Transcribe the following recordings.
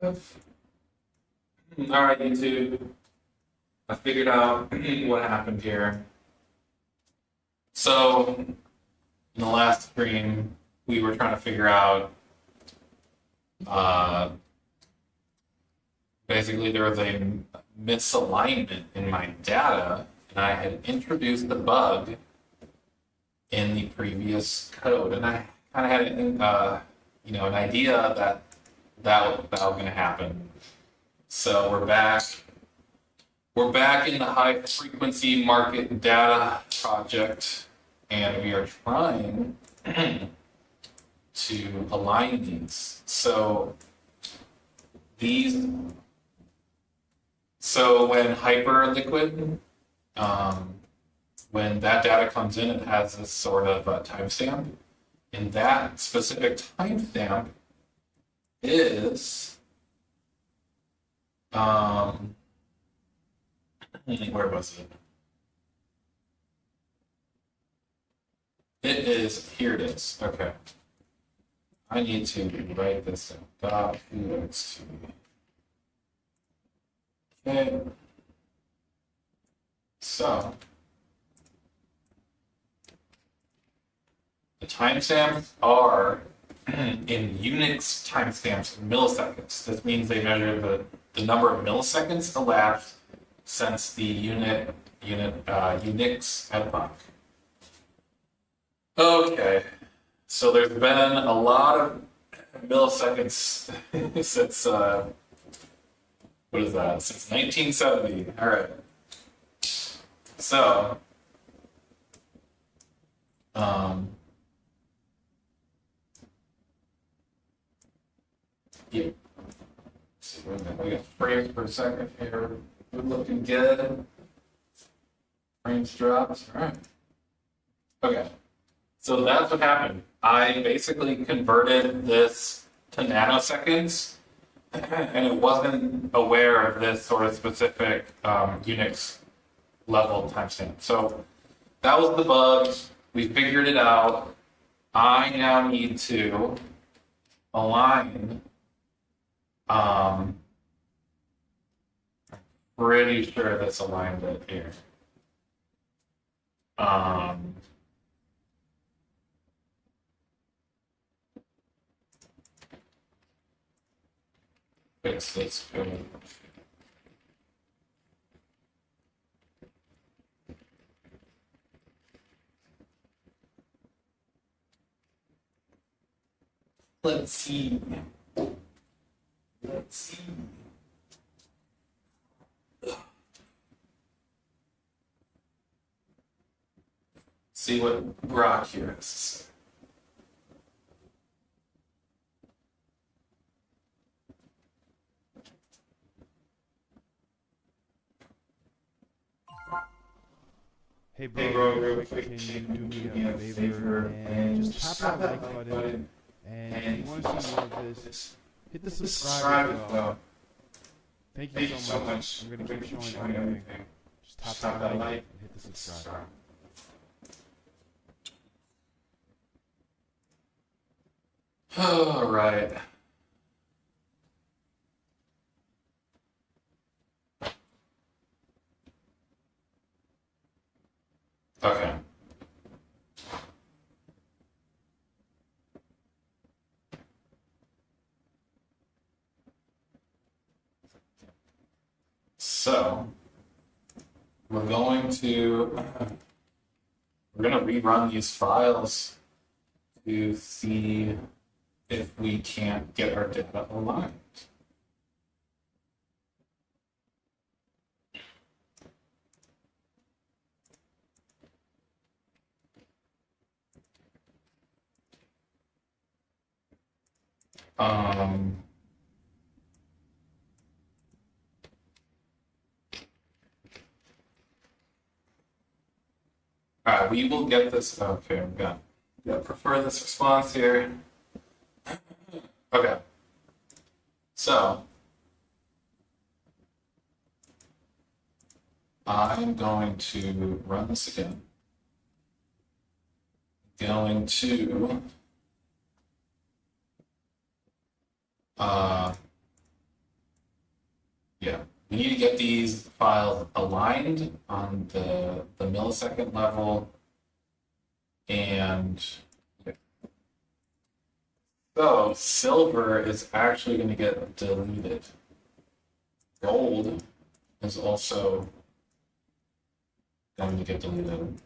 All right, YouTube. I figured out what happened here. So, in the last stream, we were trying to figure out. Uh, Basically, there was a misalignment in my data, and I had introduced the bug in the previous code, and I kind of had an idea that was going to happen. So we're back. We're back in the high frequency market data project, and we are trying to align these. So when Hyperliquid, when that data comes in, it has this sort of timestamp, and that specific timestamp is where was it? It is, here it is. Okay. I need to write this down. .txt. Okay. So the timestamps are in Unix timestamps in milliseconds. This means they measure the number of milliseconds elapsed since the Unix epoch. Okay, so there's been a lot of milliseconds since what is that? Since 1970. All right. So, yeah. See, we got frames per second here. We're looking good. Frames drops. All right. Okay. So that's what happened. I basically converted this to nanoseconds, and it wasn't aware of this sort of specific Unix level timestamp. So that was the bug. We figured it out. I now need to align. Pretty sure this aligned it here. Fix this code. Let's see. Let's see. See what Grok here has to say. Hey bro, real quick, can you do me a favor and just tap that like button, and if you want to see more of this, hit the subscribe as well. Thank you so much. I'm going to keep showing everything. Just tap that like and hit the subscribe. All right. Okay. So we're going to rerun these files to see if we can't get our data aligned. All right, we will get this. Okay, we got prefer this response here. Okay, so I'm going to run this again. Going to we need to get these files aligned on the millisecond level. And so silver is actually going to get deleted. Gold is also going to get deleted.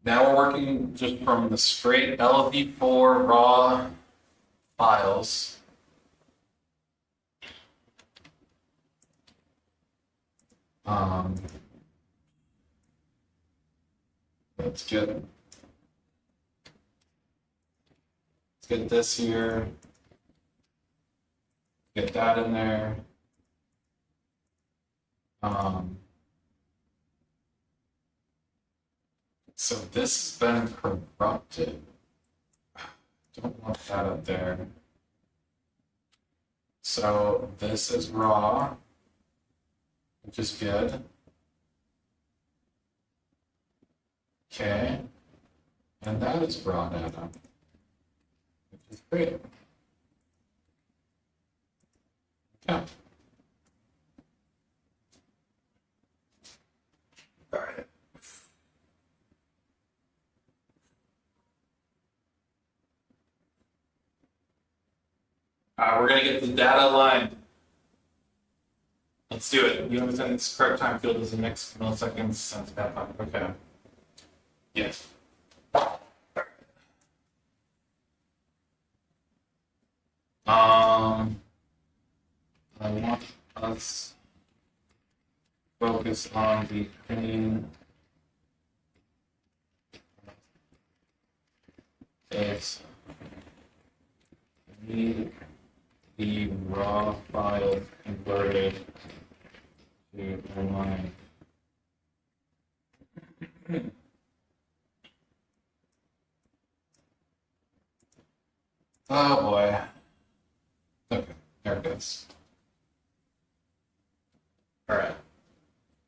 Now we're working just from the straight LV4 raw files. Let's get this here. Get that in there. So this has been corrupted. Don't want that up there. So this is raw, which is good. Okay. And that is raw data, which is great. Okay. All right. We're going to get the data aligned. Let's do it. You understand this correct time field is the next milliseconds since that time. Okay. Yes. I want us focus on the clean is need the raw file converted to align. Oh boy. Okay, there it goes. All right.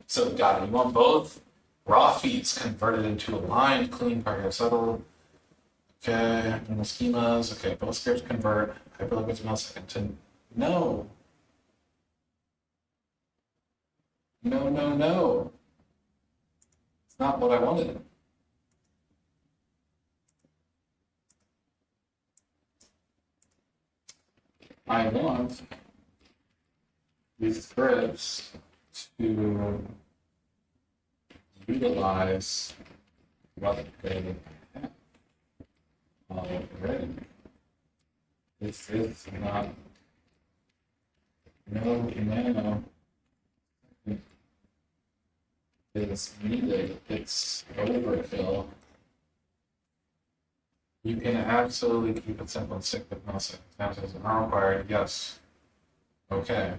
So got it. You want both raw feeds converted into aligned, clean, paragraph settled. Okay, normal schemas. Okay, both scripts convert hyperliquid to millisecond to no. No, no, no. It's not what I wanted. I want these scripts to utilize what they have already. This is not no is needed. It's overkill. You can absolutely keep it simple and stick with millisecond times as not required. Yes. Okay.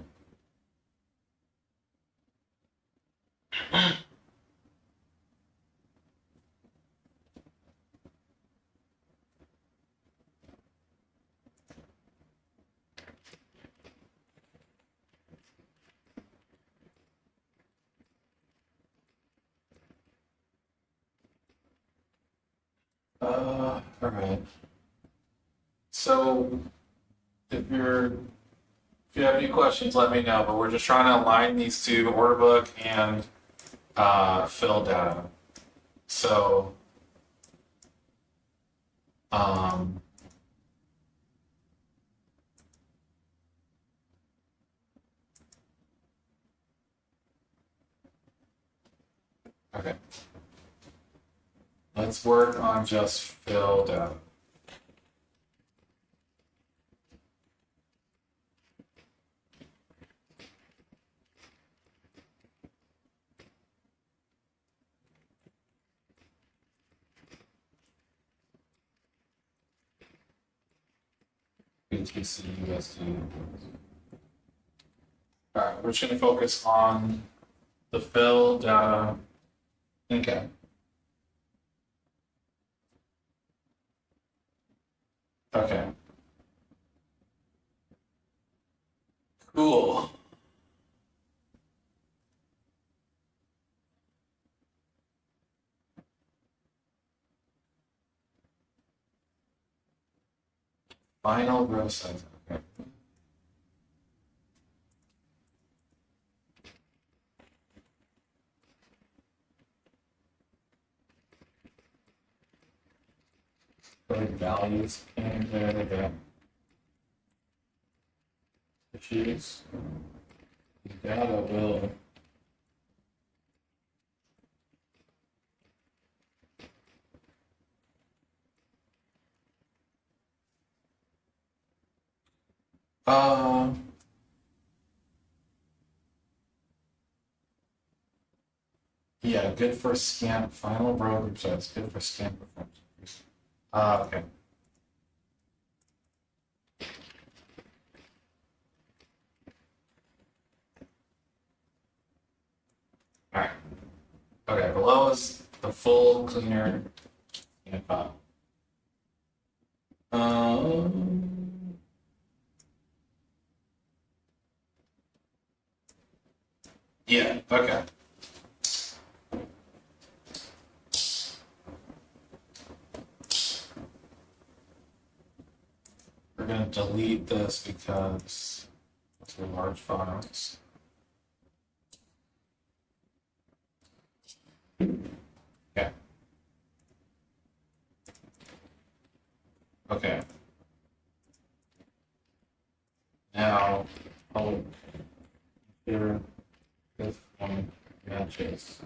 All right. So if you have any questions, let me know. But we're just trying to align these two, order book and fill data. So okay. Let's work on just fill data. BTC USD. All right, we're just going to focus on the fill data. Okay. Okay. Cool. Final gross size. Okay. put values in there that issues. The data will yeah, good for scan final row group size, good for scan performance. Okay. All right. Okay, below is the full cleaner scan file. Yeah, okay. We're going to delete this because it's a large files. Okay. Okay. Now, here, this one matches.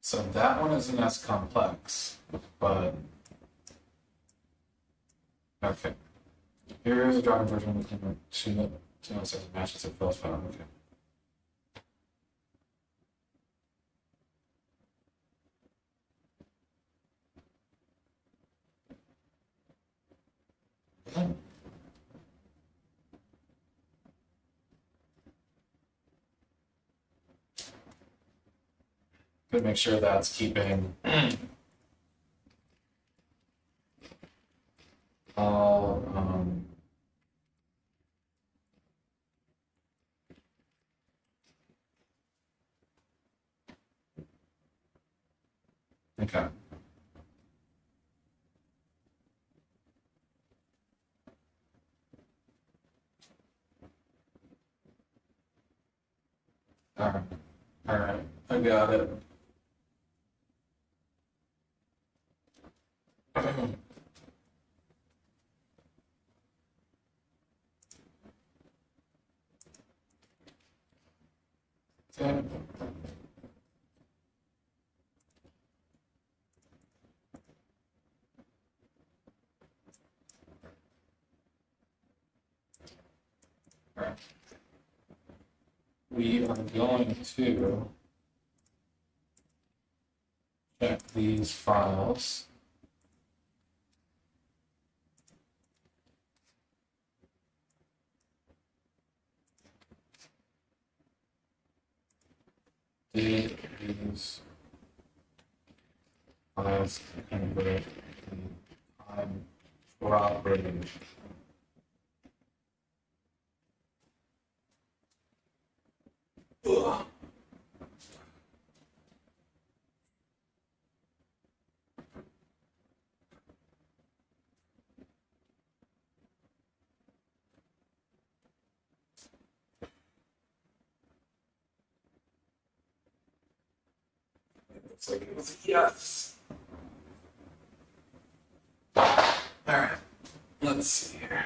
So that one isn't as complex, but okay. Here is a Java version of the cleaner to know says it matches the files file. Okay. Good, make sure that's keeping all okay. All right, I got it. Okay. All right. We are going to check these files. Did these files convert on corroborated? Looks like it was a yes. All right, let's see here.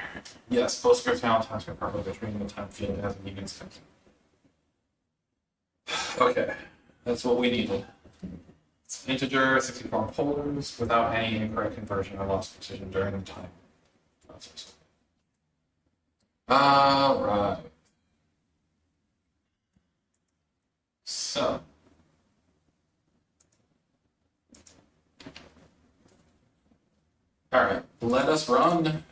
Yes, PostgreSQL times can properly between the time field as a unit extension. Okay, that's what we needed. It's integer 64 poles without any incorrect conversion or loss of precision during the time process. All right. So. All right, let us run.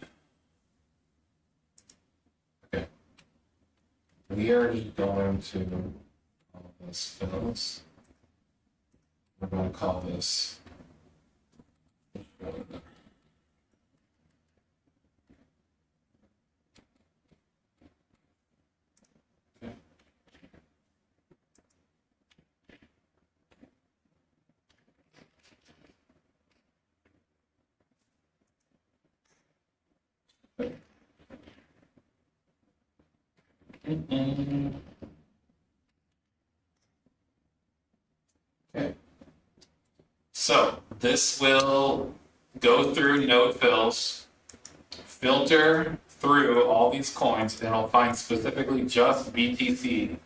Okay. We are just going to call this fills. We're going to call this. Okay. So this will go through node fills, filter through all these coins, and it'll find specifically just BTC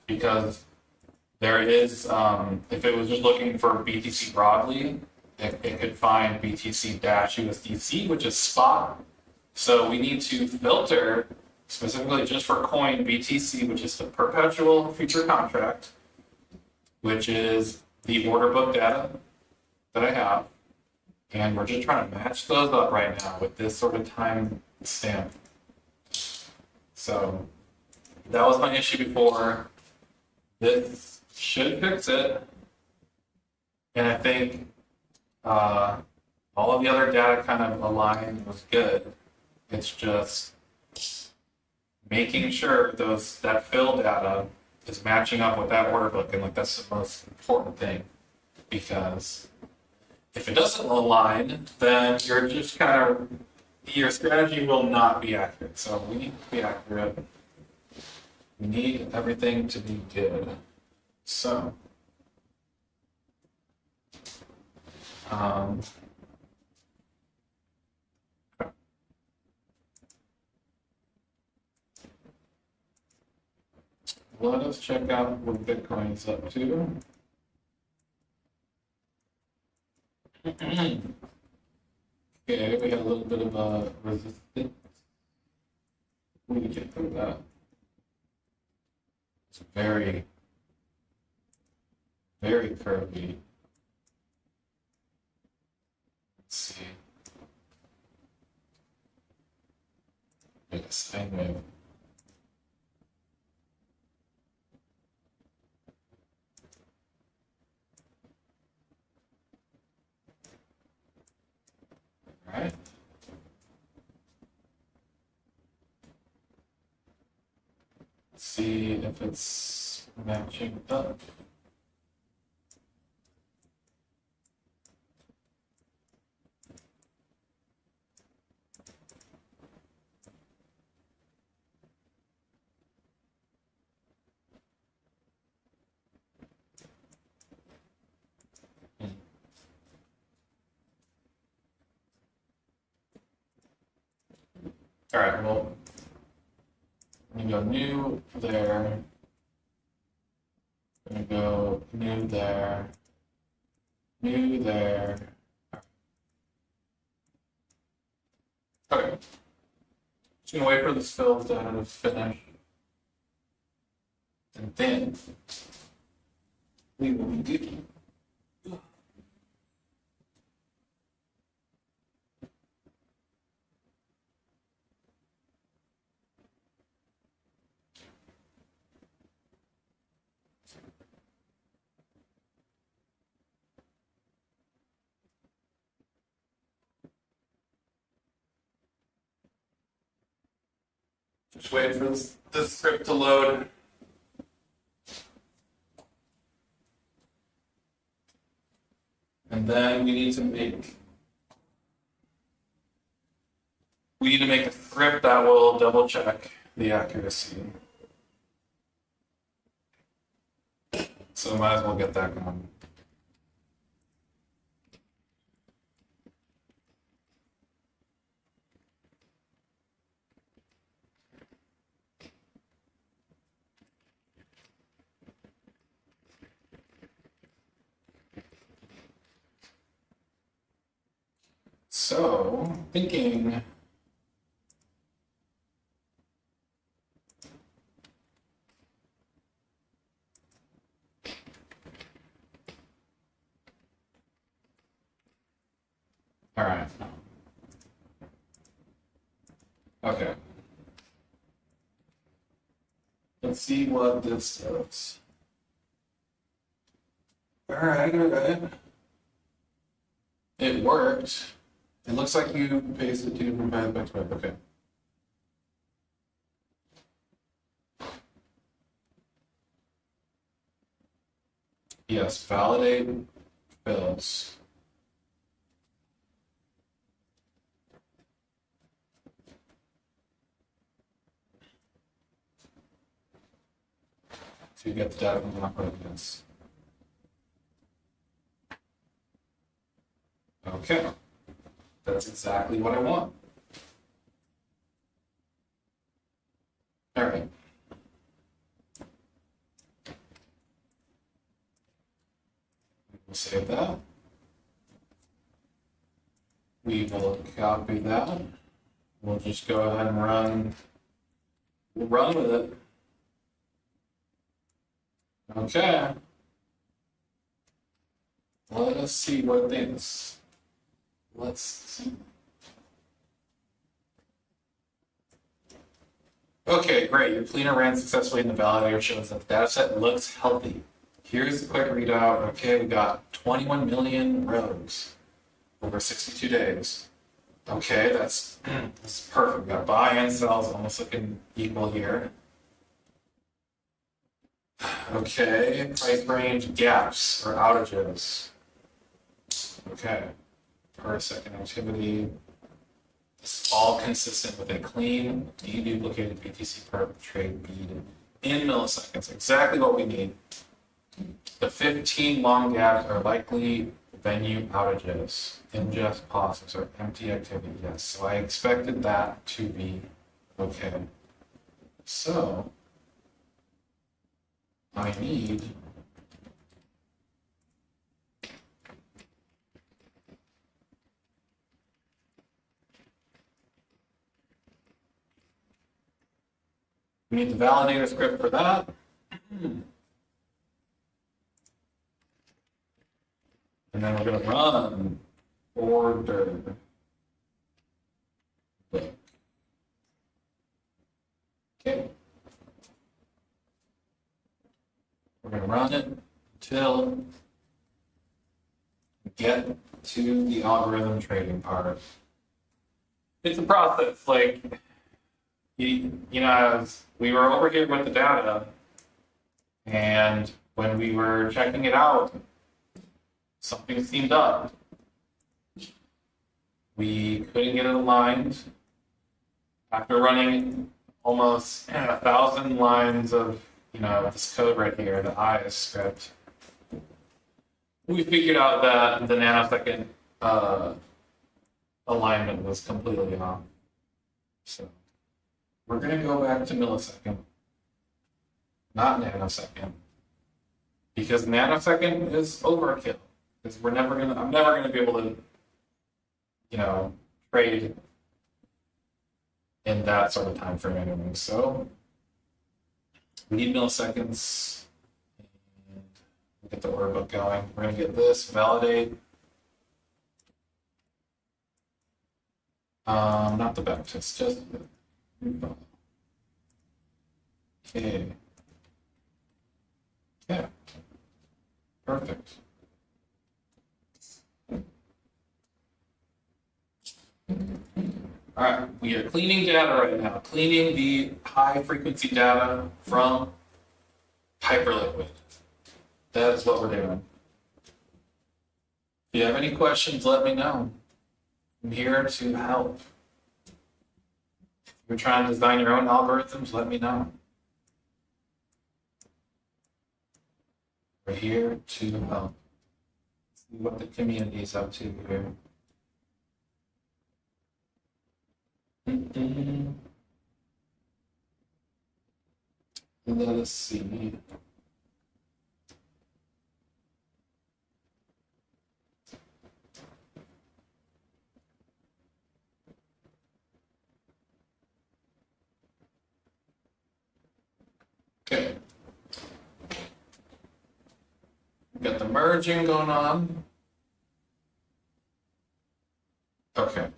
because there is, if it was just looking for BTC broadly, it could find BTC-USDC, which is spot. So we need to filter specifically just for coin BTC, which is the perpetual future contract, which is the order book data that I have. And we're just trying to match those up right now with this sort of time stamp. So that was my issue before. This should fix it. And I think all of the other data kind of aligned was good. It's just making sure that fill data is matching up with that order book, and like that's the most important thing. Because if it doesn't align, then you're just kind of your strategy will not be accurate. So we need to be accurate. We need everything to be good. So let us check out what Bitcoin's up to. Okay, we got a little bit of a resistance. We can get through that. It's very, very curvy. Let's see. Like a sine wave. Right. Let's see if it's matching up. All right, well, I'm gonna go new there. I'm gonna go new there. New there. Okay. Just gonna wait for this fill data to finish. And then we will be good. Just waiting for this script to load. And then we need to make a script that will double check the accuracy. So might as well get that going. So, thinking. All right. Okay. Let's see what this does. All right. It worked. It looks like you pasted two different paths back to back. Okay. Yes, validate fills. So you get the data from the operating. Yes. Okay, that's exactly what I want. All right. We'll save that. We will copy that. We'll just go ahead and we'll run with it. Okay. Let us see what things. Let's see. Okay, great. Your cleaner ran successfully and the validator shows that the data set looks healthy. Here's the quick readout. Okay, we got 21 million rows over 62 days. Okay, that's perfect. We got buy and sells almost looking equal here. Okay, price range gaps or outages. Okay, per second activity. It's all consistent with a clean, deduplicated BTC per trade bead in milliseconds. Exactly what we need. The 15 long gaps are likely venue outages, ingest pauses, or empty activity. Yes, so I expected that to be okay. So I need the validator script for that. And then we're going to run order book. Okay. We're going to run it until we get to the algorithm trading part. It's a process. Like, you know, as we were over here with the data, and when we were checking it out, something seemed up. We couldn't get it aligned. After running almost 1,000 lines of, this code right here, the IS script, we figured out that the nanosecond alignment was completely off. So we're going to go back to millisecond, not nanosecond, because nanosecond is overkill. Because I'm never gonna be able to, trade in that sort of time frame anyway. So we need milliseconds, and we'll get the order book going. We're gonna get this validate. Not the backtest, just the okay. Yeah. Perfect. All right, we are cleaning data right now, cleaning the high frequency data from Hyperliquid. That is what we're doing. If you have any questions, let me know. I'm here to help. If you're trying to design your own algorithms, let me know. We're here to help. See what the community is up to here. Let us see. Okay. Got the merging going on. Okay.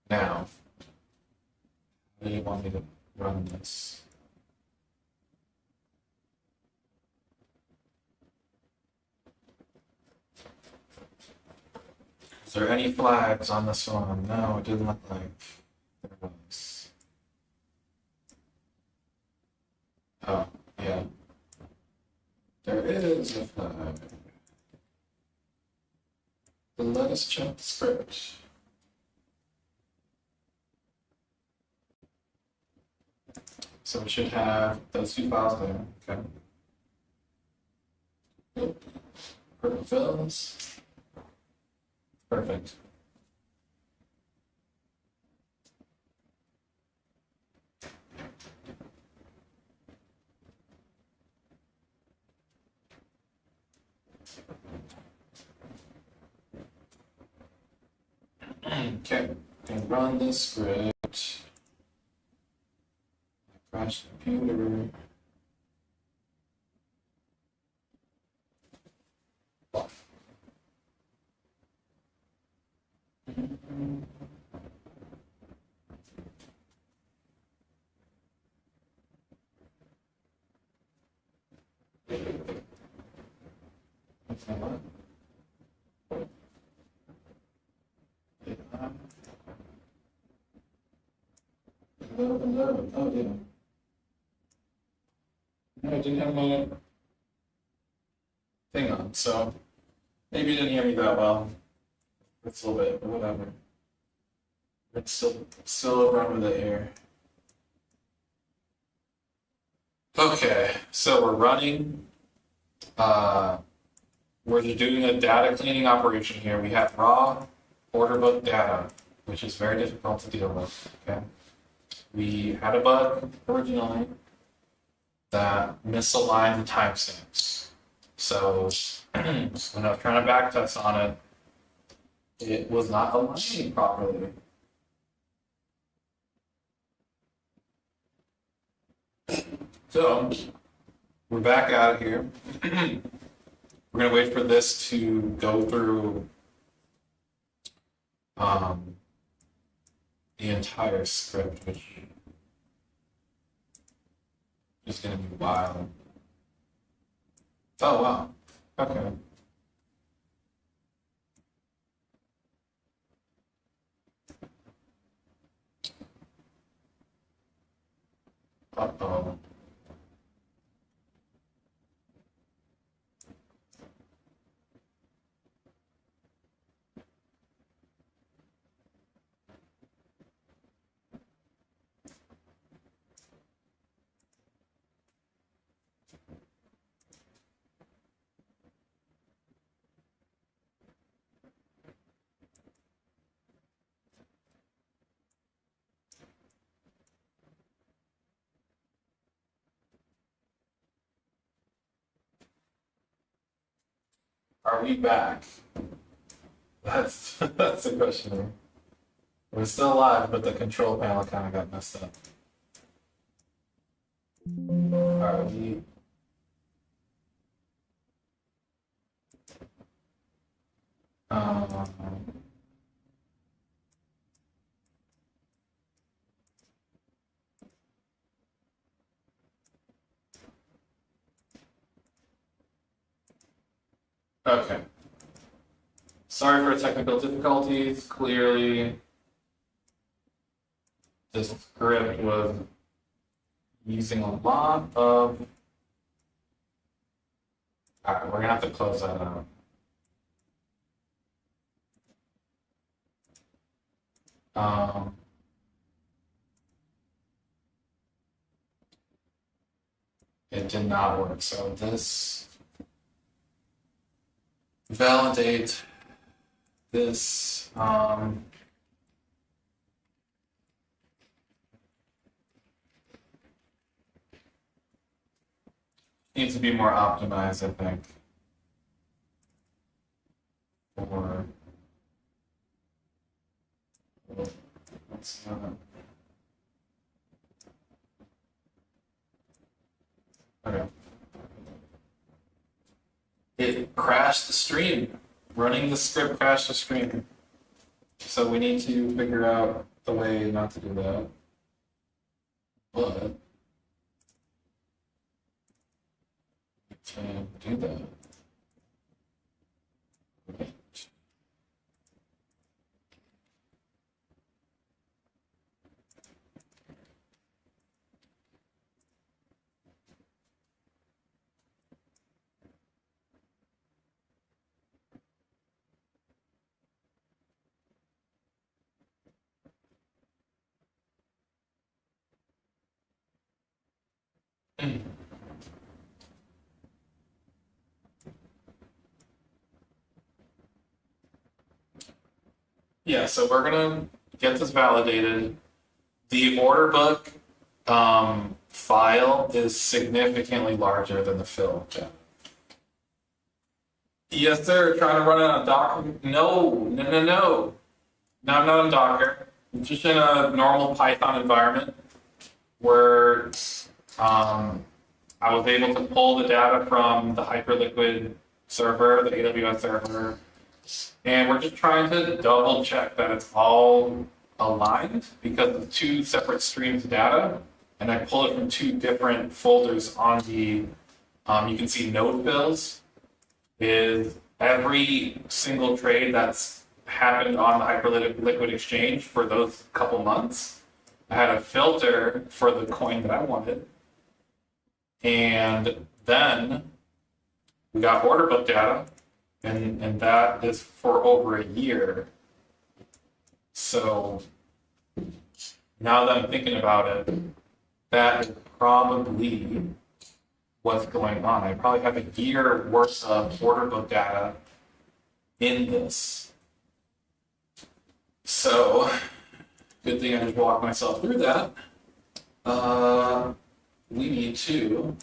Now, how do you want me to run this? Is there any flags on this one? No, it didn't look like there was. Oh, yeah. There is a flag. But let us check the script. So we should have those two files there. Okay. Purple fills. Perfect. Okay, can run this script. Crash the computer. That's not what. Oh, yeah. No, I didn't have my thing on, so maybe you didn't hear me that well. It's a little bit, but whatever. It's still run with it here. Okay, so we're running. We're doing a data cleaning operation here. We have raw order book data, which is very difficult to deal with. Okay, we had a bug originally that misaligned the timestamps. So when I was trying to backtest on it, it was not aligning properly. So we're back out of here. We're gonna wait for this to go through the entire script, which is gonna be wild. Oh wow. Okay. Uh-oh. Are we back? That's the question here. We're still alive, but the control panel kind of got messed up. Are we? Um, okay. Sorry for technical difficulties. Clearly, this script was using a lot of. Alright, we're gonna have to close that out. Um, it did not work. So this validate this. Needs to be more optimized, I think. For let's okay. It crashed the stream. Running the script crashed the stream. So we need to figure out the way not to do that. But we can do that. Yeah, so we're gonna get this validated. The order book file is significantly larger than the fill. Yes, sir. Trying to run it on Docker? No. No, I'm not on Docker. I'm just in a normal Python environment where I was able to pull the data from the Hyperliquid server, the AWS server, and we're just trying to double check that it's all aligned because it's two separate streams of data, and I pull it from two different folders on the, you can see node fills is every single trade that's happened on the Hyperliquid exchange for those couple months. I had a filter for the coin that I wanted. And then we got order book data, and that is for over a year. So now that I'm thinking about it, that is probably what's going on. I probably have a year worth of order book data in this. So, good thing I just walked myself through that. We need to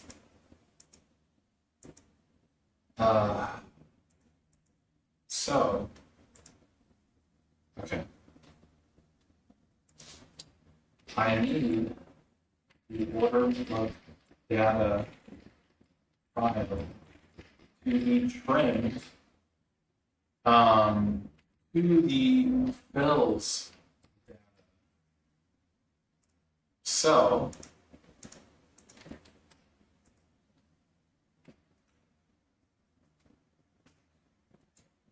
okay. I need the order book data file to be trimmed to the fills data. So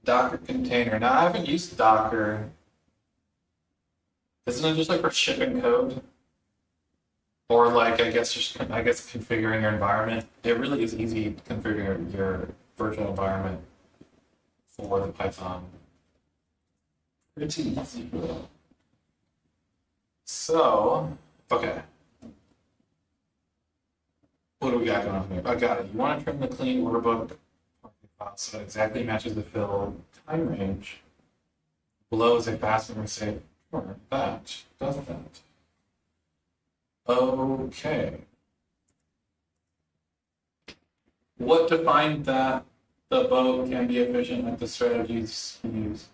Docker container. Now I haven't used Docker. Isn't it just like for shipping code? Or like I guess configuring your environment. It really is easy configuring your virtual environment for the Python. Pretty easy. So, okay. What do we got going on here? I got it. You want to trim the clean order book file so it exactly matches the fill time range. Below is a fast and safe. Sure, that does that. Okay. What defined that the boat can be efficient with the strategies used?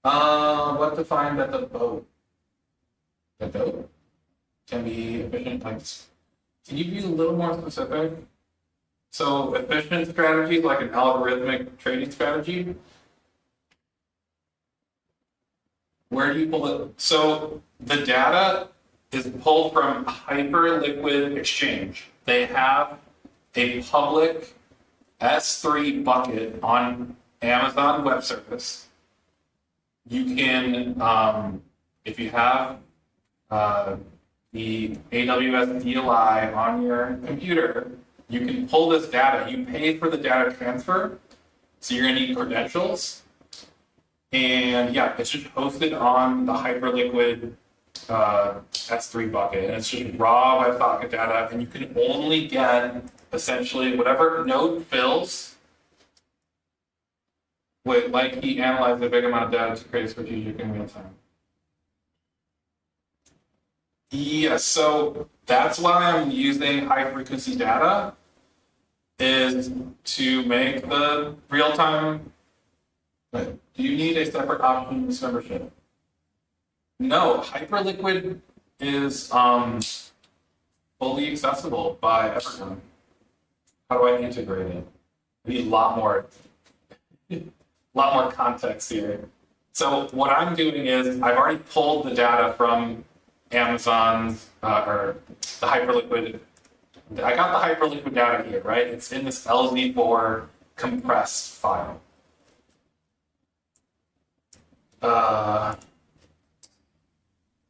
What defined that the boat can be efficient? Like, can you be a little more specific? So efficient strategy, like an algorithmic trading strategy. Where do you pull it? So the data is pulled from Hyperliquid Exchange. They have a public S3 bucket on Amazon Web Service. You can, if you have the AWS DLI on your computer, you can pull this data. You pay for the data transfer, so you're going to need credentials. And yeah, it's just hosted on the Hyperliquid S3 bucket, and it's just raw WebSocket data, and you can only get essentially whatever node fills. Like he analyzed a big amount of data to create strategic in real time. Yeah, so that's why I'm using high frequency data, is to make the real time. Do you need a separate options membership? No, Hyperliquid is fully accessible by everyone. How do I integrate it? We need a lot more context here. So what I'm doing is I've already pulled the data from Amazon's or the Hyperliquid. I got the Hyperliquid data here, right? It's in this LZ4 compressed file.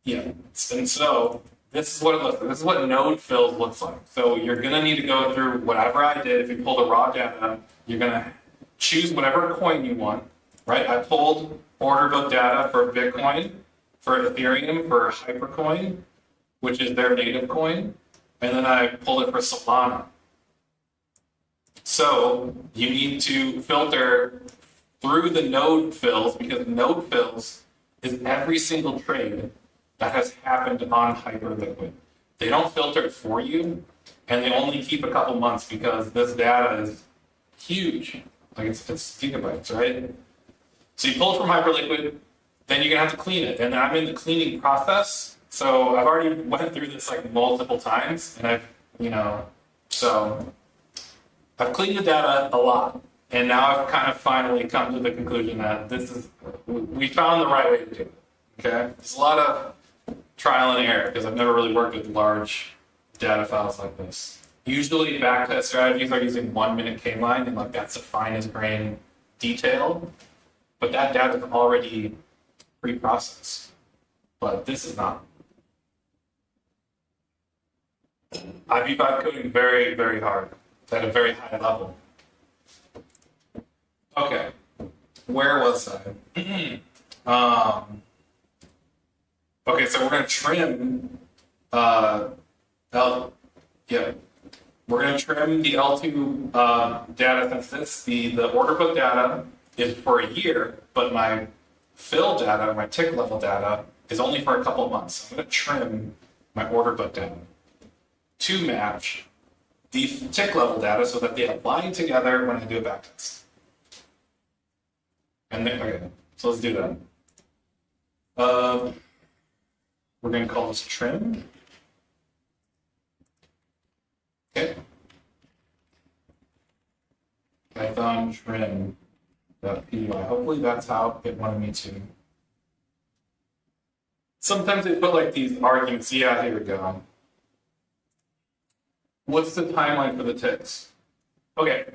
Yeah, and so this is what it looks like. This is what node fills looks like. So you're gonna need to go through whatever I did. If you pull the raw data, you're gonna choose whatever coin you want, right? I pulled order book data for Bitcoin, for Ethereum, for Hypercoin, which is their native coin, and then I pulled it for Solana. So you need to filter through the node fills, because node fills is every single trade that has happened on Hyperliquid. They don't filter it for you, and they only keep a couple months because this data is huge. Like it's gigabytes, right? So you pull it from Hyperliquid, then you're gonna have to clean it. And I'm in the cleaning process, so I've already went through this like multiple times, and so I've cleaned the data a lot. And now I've kind of finally come to the conclusion that we found the right way to do it. Okay? There's a lot of trial and error because I've never really worked with large data files like this. Usually backtest strategies are using 1 minute K-line, and like that's the finest grain detail. But that data is already pre-processed. But this is not. I view vibe coding very, very hard at a very high level. Okay, where was I? Okay, so we're going to trim we're going to trim the L2 data since the order book data is for a year, but my fill data, my tick level data, is only for a couple of months. So I'm going to trim my order book data to match the tick level data so that they align together when I do a backtest. And then, okay, so let's do that. We're going to call this trim. Okay. Python trim.py. Hopefully that's how it wanted me to. Sometimes they put like these arguments. Yeah, here we go. What's the timeline for the ticks? Okay,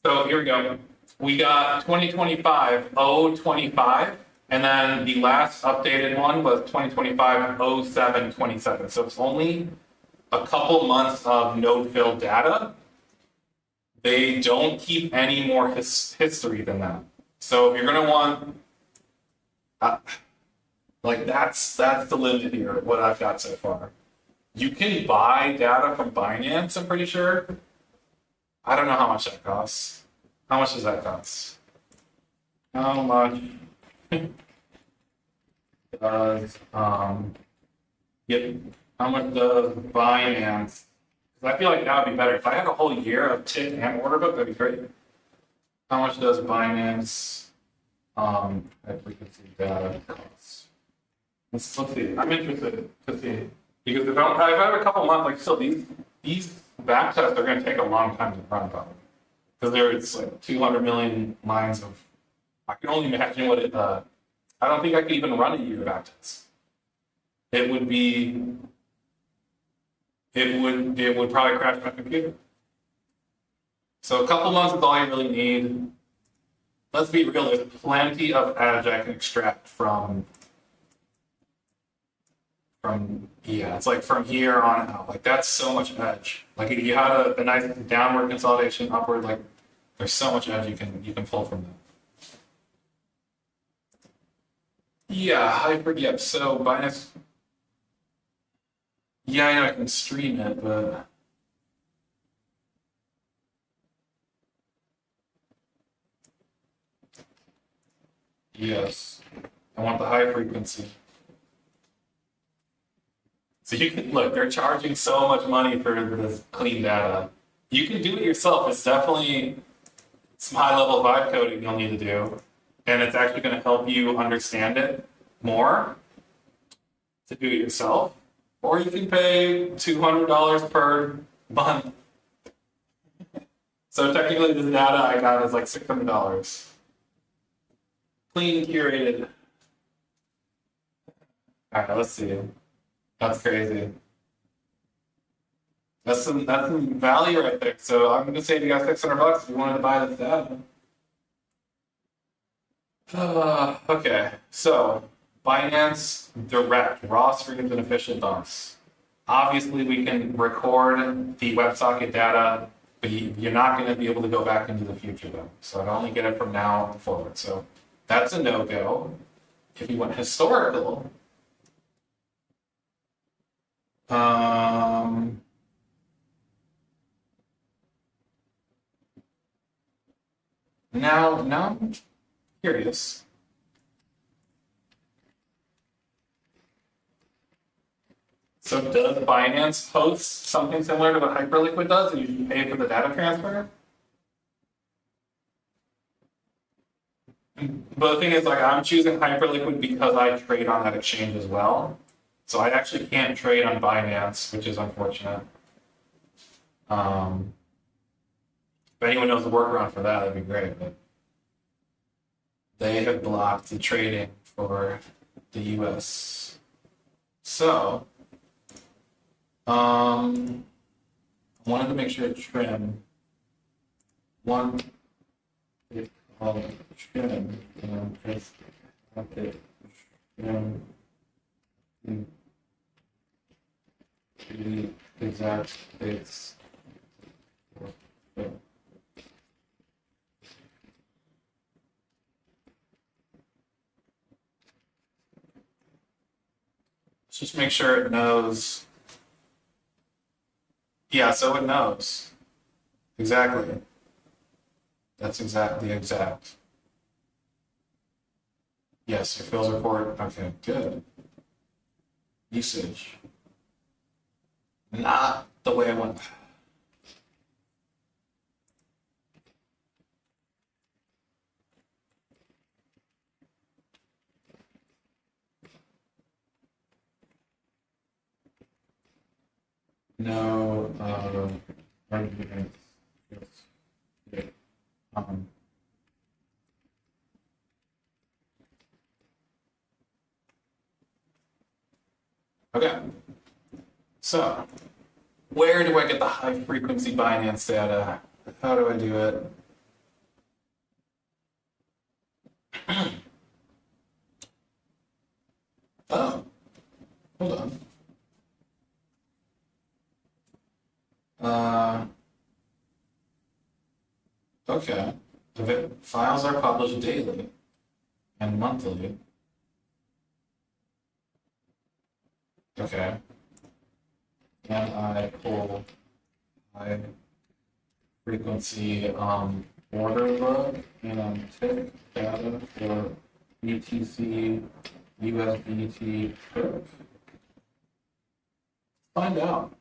so here we go. We got 2025 025, and then the last updated one was 2025 0727. So it's only a couple months of node fill data. They don't keep any more history than that. So if you're gonna want, like that's the limit here. What I've got so far. You can buy data from Binance, I'm pretty sure. I don't know how much that costs. How much does that cost? How much does yep, how much does Binance? Because I feel like that would be better. If I had a whole year of tick and order book, that'd be great. How much does Binance high frequency data cost? Let's see. I'm interested to see. Because if I have a couple months, like still these back tests are going to take a long time to run probably. Because there's like 200 million lines of, I can only imagine what I don't think I could even run a year back test. It would probably crash my computer. So a couple months is all you really need. Let's be real, there's plenty of edge I can extract from it's like from here on out. Like that's so much edge. Like if you had a nice downward consolidation, upward, like there's so much edge you can pull from that. Yeah, yep. So Binance. Yeah, I know I can stream it, but yes, I want the high frequency. So you can look, they're charging so much money for this clean data. You can do it yourself. It's definitely some high level vibe coding you'll need to do. And it's actually going to help you understand it more to do it yourself. Or you can pay $200 per month. So technically this data I got is like $600. Clean, curated. All right, let's see. That's crazy. That's some value right there. So I'm gonna save you guys $600 if you wanted to buy this data. Okay, so Binance Direct, raw streams and official dumps. Obviously, we can record the WebSocket data, but you're not going to be able to go back into the future though. So I'd only get it from now forward. So that's a no-go. If you want historical, now curious. So does Binance host something similar to what Hyperliquid does, and you pay for the data transfer? But the thing is, like, I'm choosing Hyperliquid because I trade on that exchange as well. So I actually can't trade on Binance, which is unfortunate. If anyone knows the workaround for that, that'd be great. But they have blocked the trading for the US. So, I wanted to make sure to trim one. Trim and just have it trim the exact bits. Let's just make sure it knows. Yeah, so it knows. Exactly. That's exactly exact. Yes, your fills report. Okay, good. Usage. Not the way I want. No arguments. Yes. Um, okay. So, where do I get the high frequency Binance data? How do I do it? Oh, hold on. Okay. Files are published daily and monthly. Okay. And I pull high frequency order book and tick data for BTC, USDT, perp. Find out.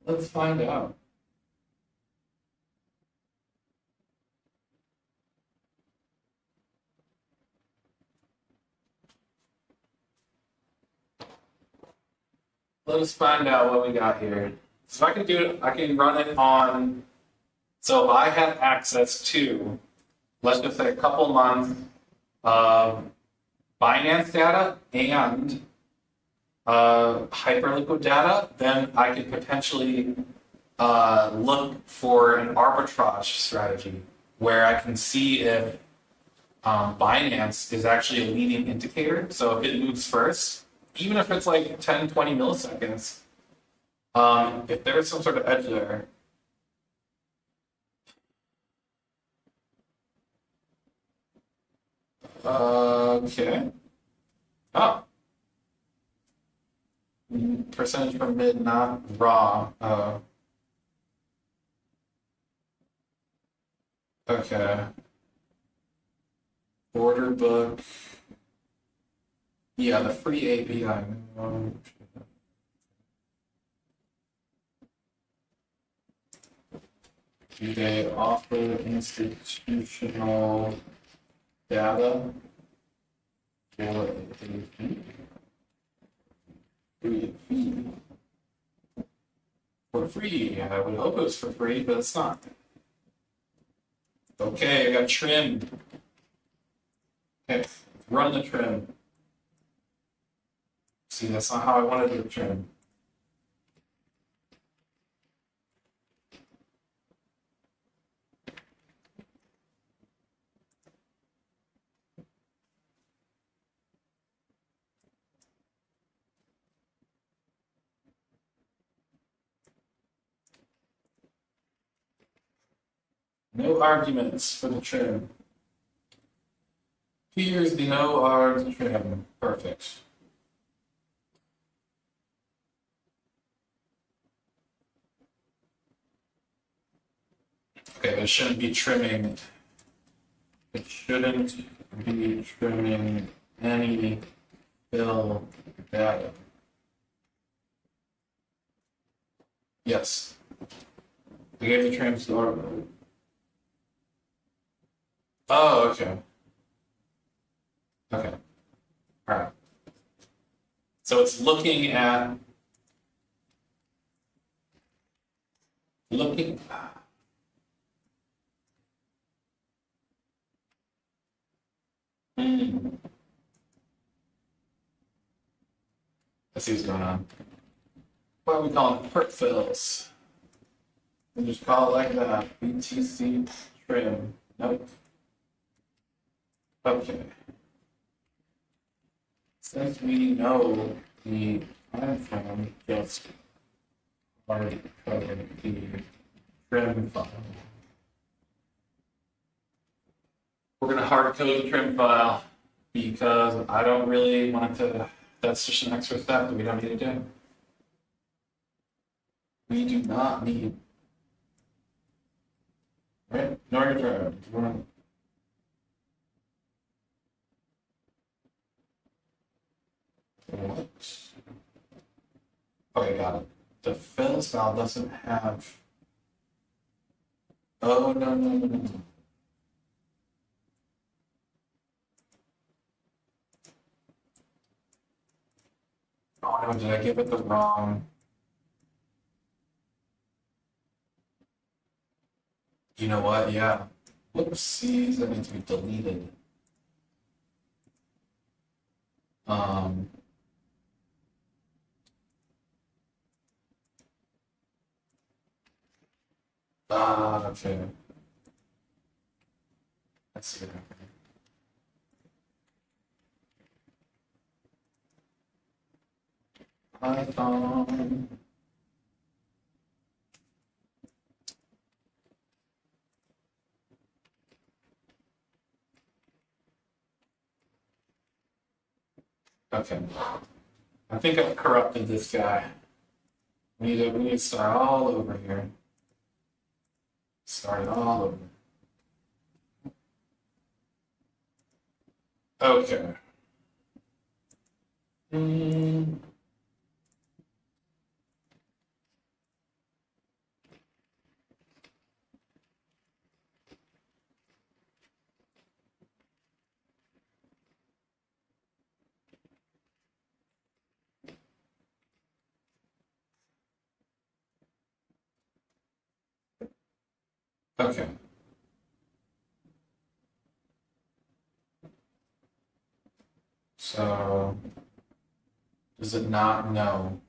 Let's find out. Let us find out what we got here. So I can do it, I can run it on, so if I have access to, let's just say a couple months of Binance data and Hyperliquid data, then I could potentially look for an arbitrage strategy where I can see if Binance is actually a leading indicator. So if it moves first, even if it's like 10, 20 milliseconds, if there's some sort of edge there, okay. Oh. Percentage per mid, not raw. Okay. Order book. Yeah, the free API. Do they offer institutional data for a fee? Free fee. For free. I would hope it was for free, but it's not. Okay, I got trim. Okay, run the trim. See, that's not how I wanted the trim. No arguments for the trim. Here's the no args trim. Perfect. Okay, but it shouldn't be trimming it shouldn't be trimming any fill data. Yes. I gave the trim store. Oh, okay. Okay. All right. So it's looking. Hmm. Let's see what's going on. Why are we calling it perk fills? We just call it like that. BTC trim. Nope. Okay. Since we know the time frame, just hard code the trim file. We're gonna hard code the trim file because I don't really want to. That's just an extra step that we don't need to do. We do not need. Right? Ignore your trim. What? Okay, got it. The fill style doesn't have. Oh, no. Oh no, did I give it the wrong? You know what? Yeah. Whoopsies, that needs to be deleted. Um. Okay. Let's see what happened. Python. Okay. I think I've corrupted this guy. We need to start all over here. Start it all over. Okay. Okay. So, does it not know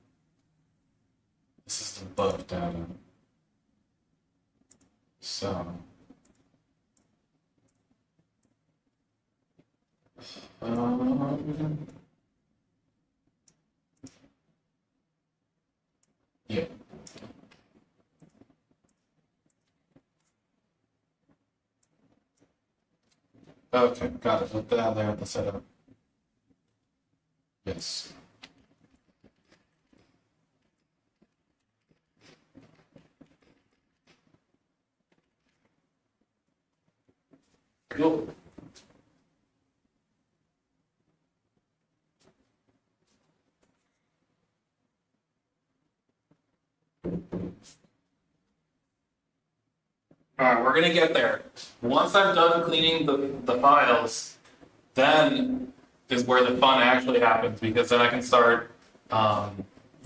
this is the bug data? So, yeah. Okay, got it. Put that there at the setup. Yes. Cool. All right, we're gonna get there. Once I'm done cleaning the files, then is where the fun actually happens because then I can start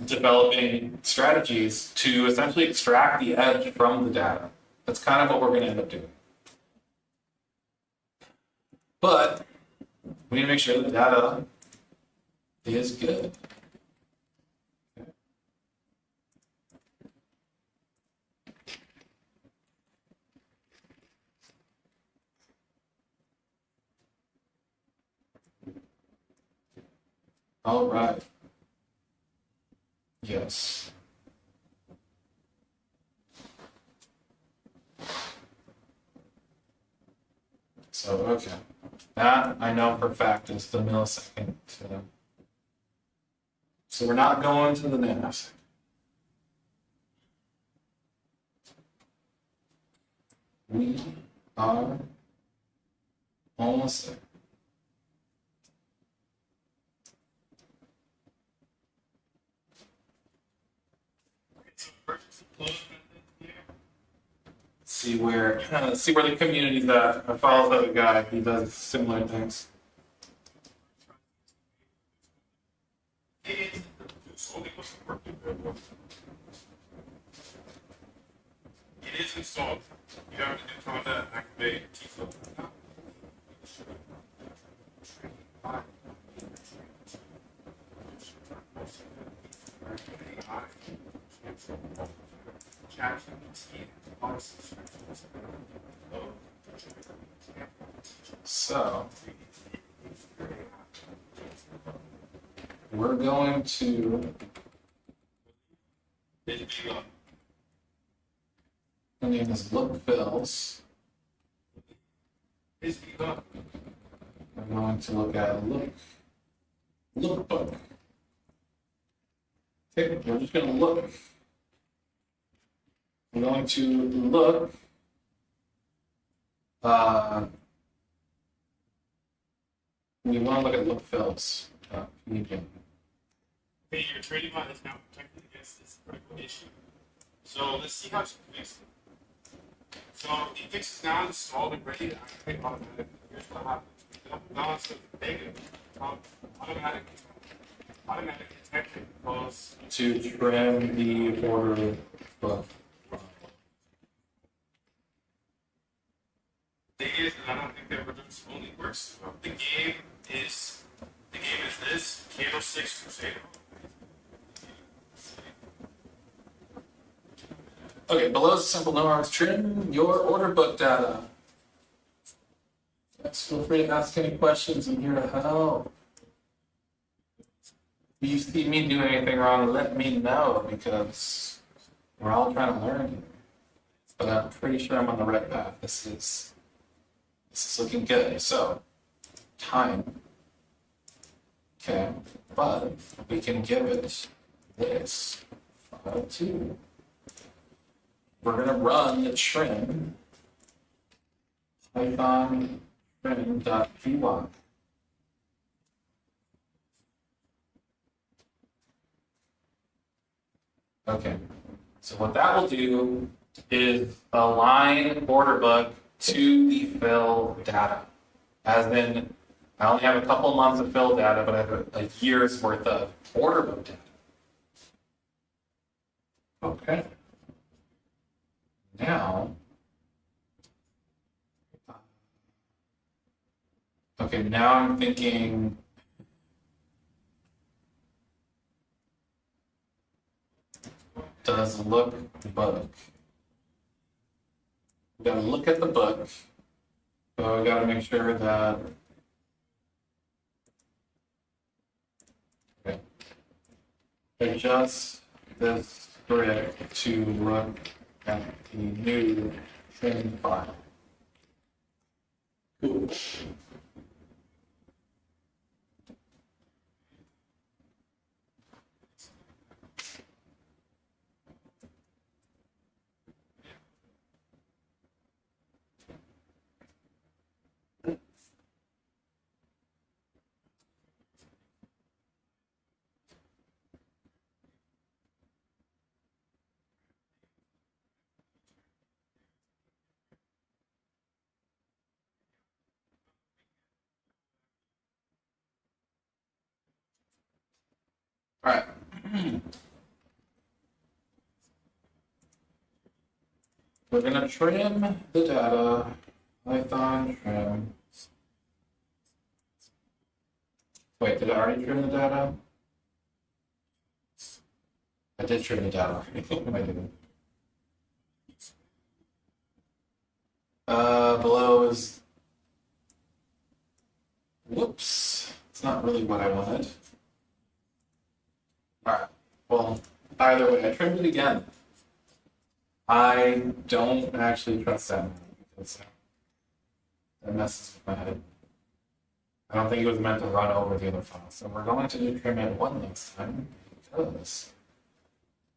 developing strategies to essentially extract the edge from the data. That's kind of what we're gonna end up doing. But we need to make sure the data is good. All right. Yes. So, okay. That I know for a fact is the millisecond. So we're not going to the nanosecond. We are Almost there. See where the community's at. I follow the other guy. He does similar things. It is installed. You have to do content activate T-flow. So we're going to. My name is Look Fills. I'm going to look at lookbook. Okay, we're just going to look. I'm going to look. We want to look at look fills. Okay, your trading bot is now protected against this critical issue. So let's see how it's fixed. So the fix is now installed and ready to activate automatically. Here's what happens. Now it's negative. Automatic detection goes To trim the order book. The thing is, I don't think that reduce only works. The game is this candlesticks crusader. Okay, below is a simple no arms trim your order book data. Yes, feel free to ask any questions. I'm here to help. If you see me doing anything wrong, let me know because we're all trying to learn here. But I'm pretty sure I'm on the right path. This is looking good. So, time. Okay, but we can give it this file too. We're going to run the trim Python trim.py. Okay, so what that will do is align order book to the fill data. As in, I only have a couple months of fill data, but I have a year's worth of order book data. Okay. Now, okay, now I'm thinking, does look book? We gotta look at the book, so we gotta make sure that, okay, adjust this script to look at the new trim file. Cool. All right. We're gonna trim the data, Python trim. Wait, did I already trim the data? I did trim the data. I didn't. Below is, whoops, it's not really what I wanted. All right, well, either way, I trimmed it again. I don't actually trust that because that messes with my head. I don't think it was meant to run over the other file. So we're going to do trim at 1 next time because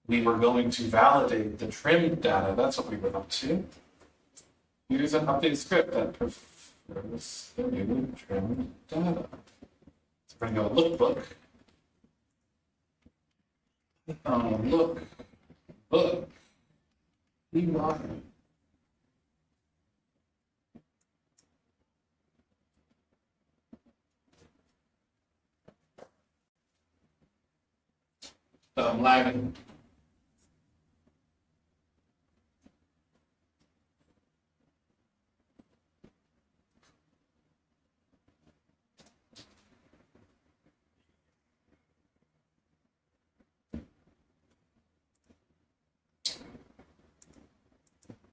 we were going to validate the trim data. That's what we were up to. Here's an updated script that There's the new trim data. So we're going to go lookbook. Look, book, rewind. So I'm lagging.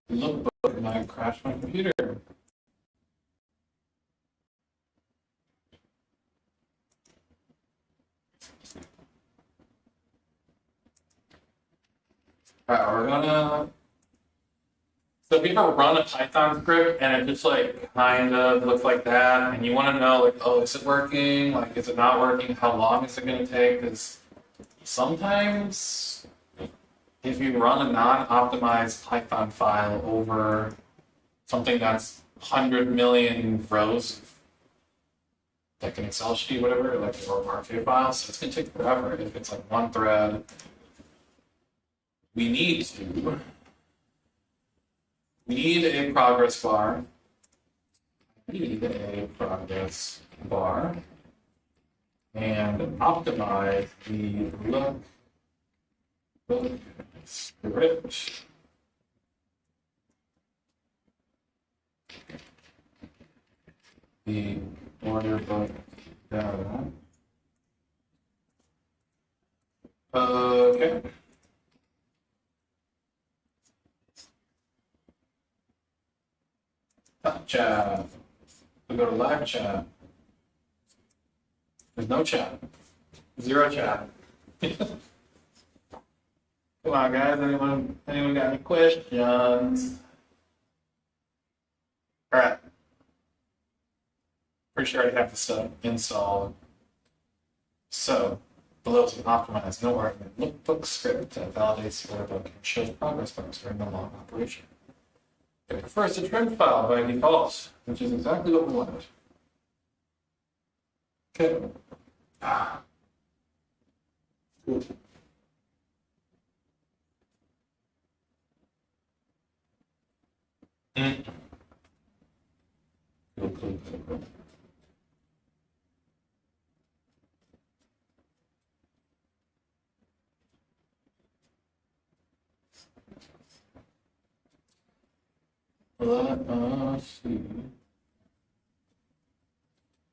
Lookbook might crash my computer. Alright, we're gonna. So if you ever run a Python script and it just like kind of looks like that, and you want to know like, oh, is it working? Like, is it not working? How long is it going to take? Because sometimes if you run a non-optimized Python file over something that's 100 million rows, like an Excel sheet, whatever, like or RK file, so it's going to take forever. If it's like one thread, we need a progress bar. And optimize the look script. The order book data. Okay. Chat. We go to live chat. There's no chat. Zero chat. Come on, guys. Anyone got any questions? All right. Pretty sure I have the stuff installed. So below is an optimized no argument lookbook script that validates the order book and shows progress bars during the long operation. It prefers the trim file by default, which is exactly what we wanted. Okay. Cool. Cool. Let us see.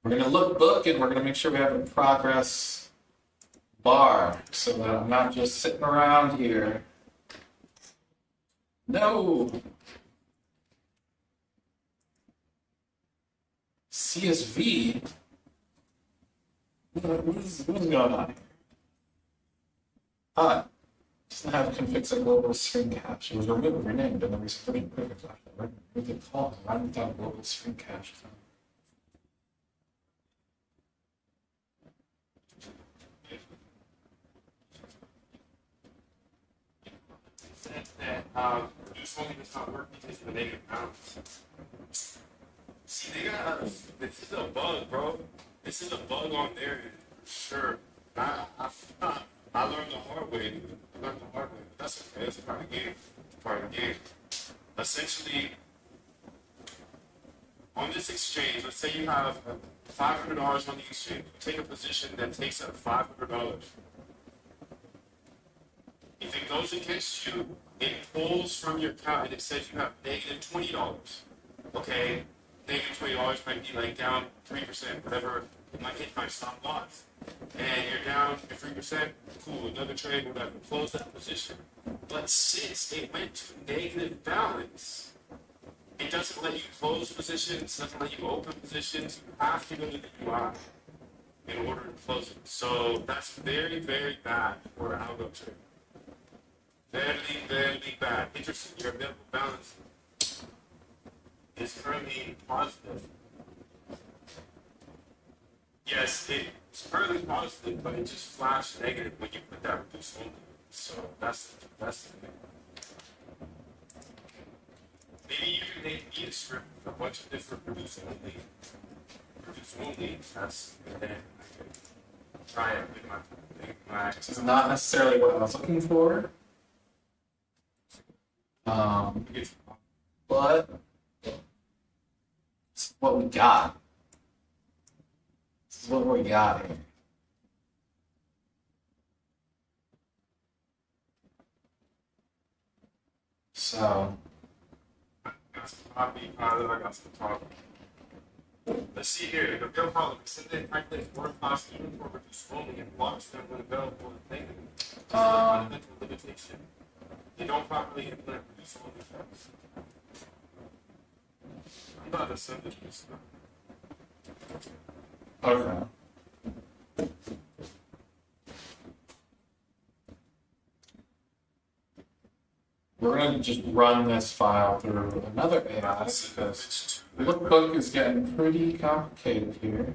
We're going to look book and we're going to make sure we have a progress bar so that I'm not just sitting around here. No. CSV? What's going on here? Doesn't have config a global string cache. It was removed, renamed, and then we set the prefix after. Remove the call. Why didn't that global string cache? Reduce only does not work because of the negative bounds. See, they got this is a bug, bro. This is a bug on there, for sure. I learned the hard way. But that's okay. That's part of the game. Essentially, on this exchange, let's say you have $500 on the exchange. You take a position that takes up $500. If it goes against you, it pulls from your account and it says you have negative $20. Okay, negative $20 might be like down 3%, whatever. It might hit my stop loss. And you're down to 3%, cool, another trade, whatever, close that position. But since it went to negative balance, it doesn't let you close positions, doesn't let you open positions. You have to go to the UI in order to close it. So that's very, very bad for algo trading. Very, very bad. Interesting, your available balance is currently positive. Yes, it's currently positive, but it just flashed negative when you put that reduce only. So that's the thing. Maybe maybe you can make me a script for a bunch of different produce only, tests, and then I can try it with my. This is not necessarily what I was looking for. But this is what we got. This is what we got here. So, Got some copy, I got some talk. Let's see here. The real problem is that they calculate word class even for reduce only and blocks them when available and negative. This is a fundamental limitation. They don't properly implement reduce only terms. I'm not assembling this stuff. okay. We're going to just run this file through another AI because the lookbook is getting pretty complicated here.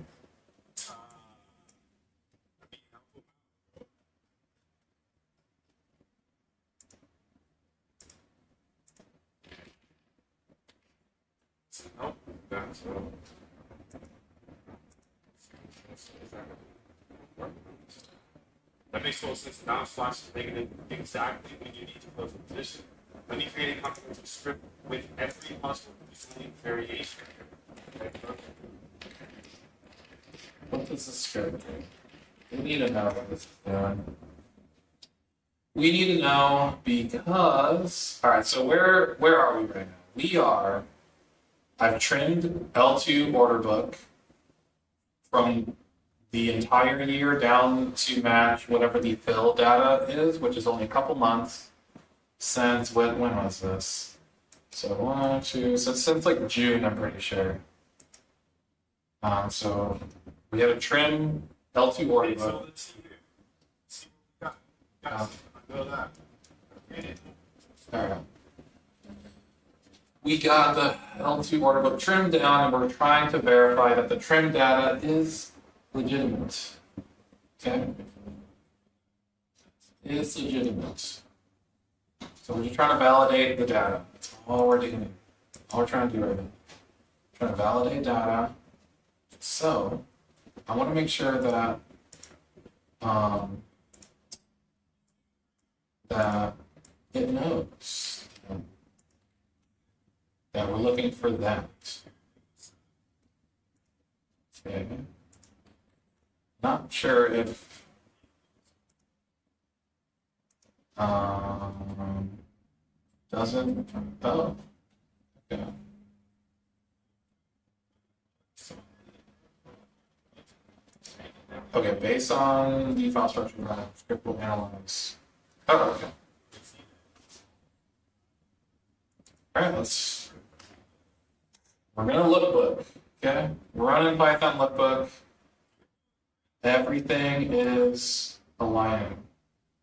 Nope, that's that makes total sense. Now slash is negative exactly when you need to close the position. When you create a comprehensive script with every possible variation. What does this script do? We need to know what this is doing. We need to know because, all right, so where are we right now? We are, I've trimmed L2 order book from the entire year down to match whatever the fill data is, which is only a couple months since, when was this? So 1, 2, since like June, I'm pretty sure. So we had a trim L2 order Okay, so book. let's see here. Let's see what we got. I know that. Okay. All right. We got the L2 order book trimmed down, and we're trying to verify that the trim data is legitimate. Okay? It's legitimate. So we're just trying to validate the data. That's all we're doing. All we're trying to do right now. Trying to validate data. So I want to make sure that that it knows that we're looking for that. Okay. Not sure if doesn't oh okay. Okay, based on the file structure, script will analyze. Oh, okay. All right, we're gonna lookbook. Okay, we're running Python lookbook. Everything is aligning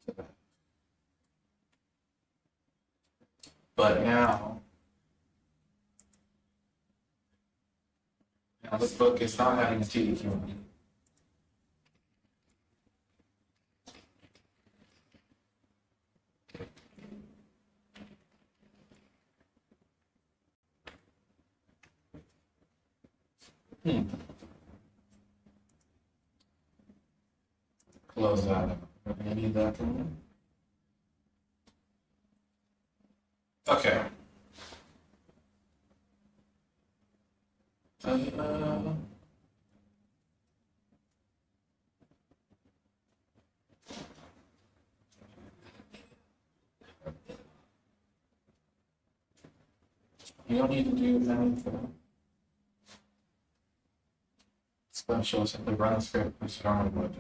to that. But now lookbook is not having a TDQ on it. Close that up. I need that one. Okay. You don't need to do anything special, simply run a script which normally would.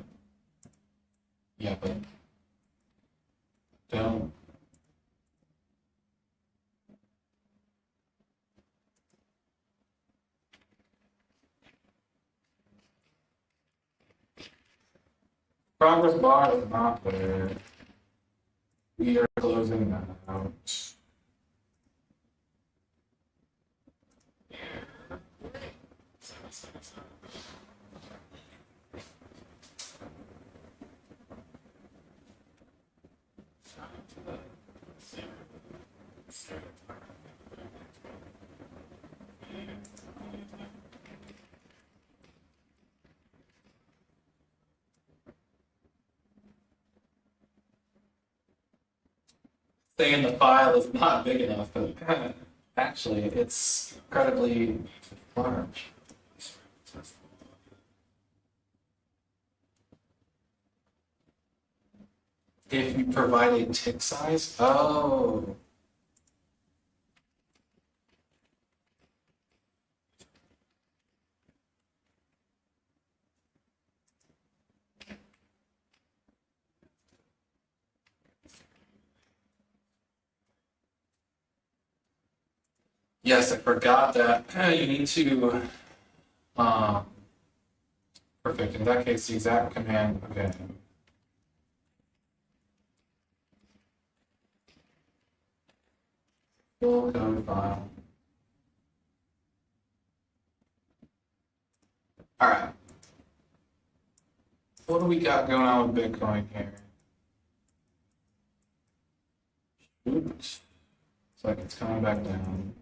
Yeah, but don't. Progress bar is not there. We are closing that out. saying the file is not big enough, but actually it's incredibly large. If you provide a tick size, oh. Yes, I forgot that you need to, perfect, in that case, the exact command, okay. Full code file. All right. What do we got going on with Bitcoin here? Oops. Looks like it's coming back down.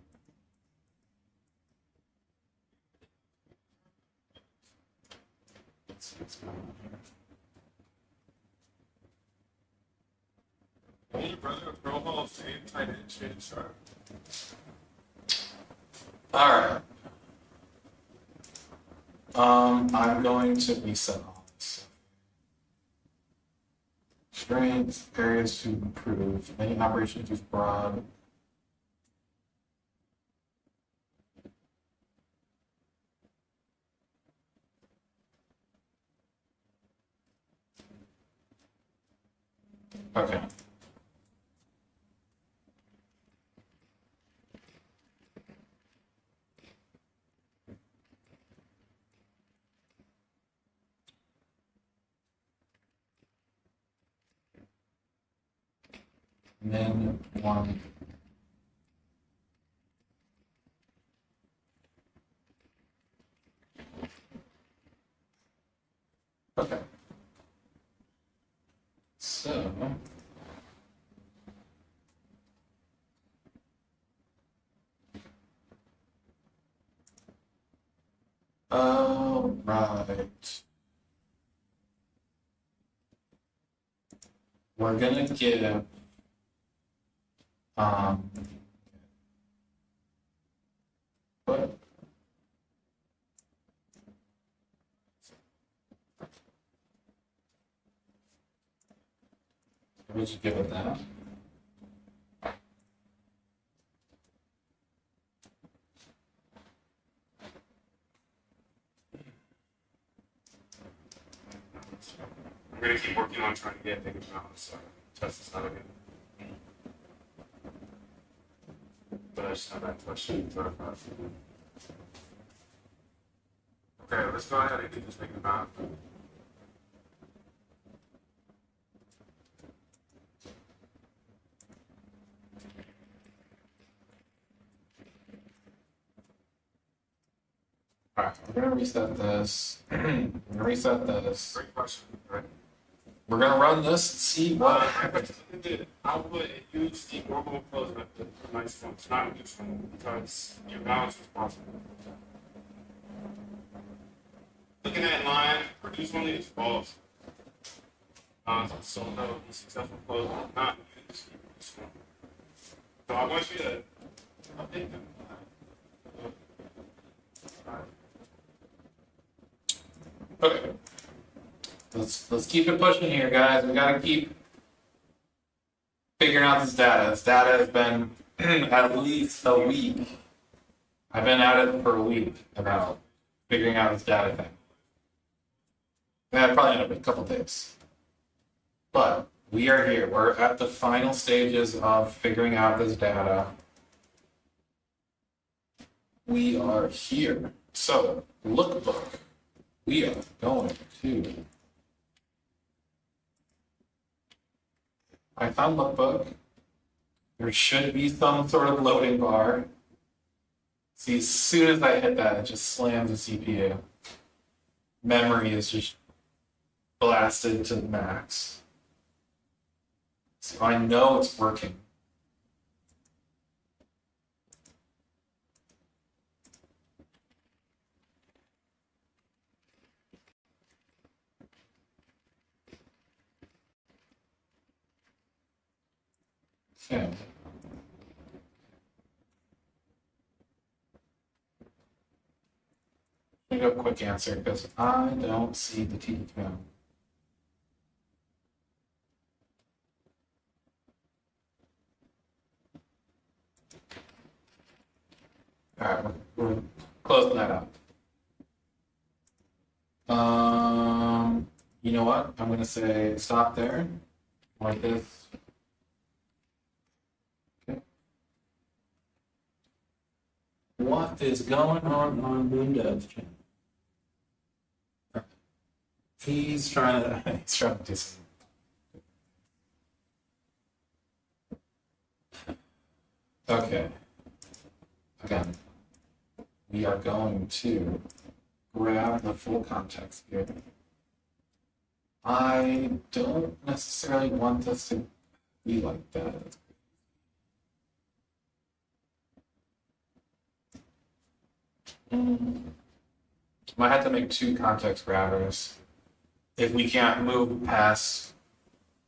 Let's see what's going on here. Older brother of Pro Hall of Fame tight end Shannon Sharp. All right. I'm going to reset all this. Strengths, areas to improve, many operations use broad. Okay. Min one. Okay. So. All right. We're gonna give what? Would you give it that? I'm gonna keep working on trying to get big amounts, so test this out again. But I just have that question to clarify. Okay, let's go ahead and get this big amount. All right, we're gonna reset this. We're gonna reset this. Great question, right? We're gonna run this and see what My happens. question is, how would it use the normal close method for nice ones, not use one because your balance is possible. Looking at line, produce only is false. So no, the successful close will not use the produce one. So I want you to update them. Okay. Let's keep it pushing here, guys. We gotta keep figuring out this data. This data has been at least a week. I've been at it for a week about figuring out this data thing. Yeah, probably end up in a couple days. But we are here. We're at the final stages of figuring out this data. We are here. So, lookbook. We are going to Python lookbook. There should be some sort of loading bar. See, as soon as I hit that, it just slams the CPU. Memory is just blasted to the max. So I know it's working. Okay. Let me go quick answer because I don't see the T command. All right, we're closing that out. You know what? I'm gonna say stop there, like this. Okay. What is going on Windows channel? He's trying to do something. Okay. Again, we are going to grab the full context here. I don't necessarily want this to be like that. Might have to make two context grabbers if we can't move past.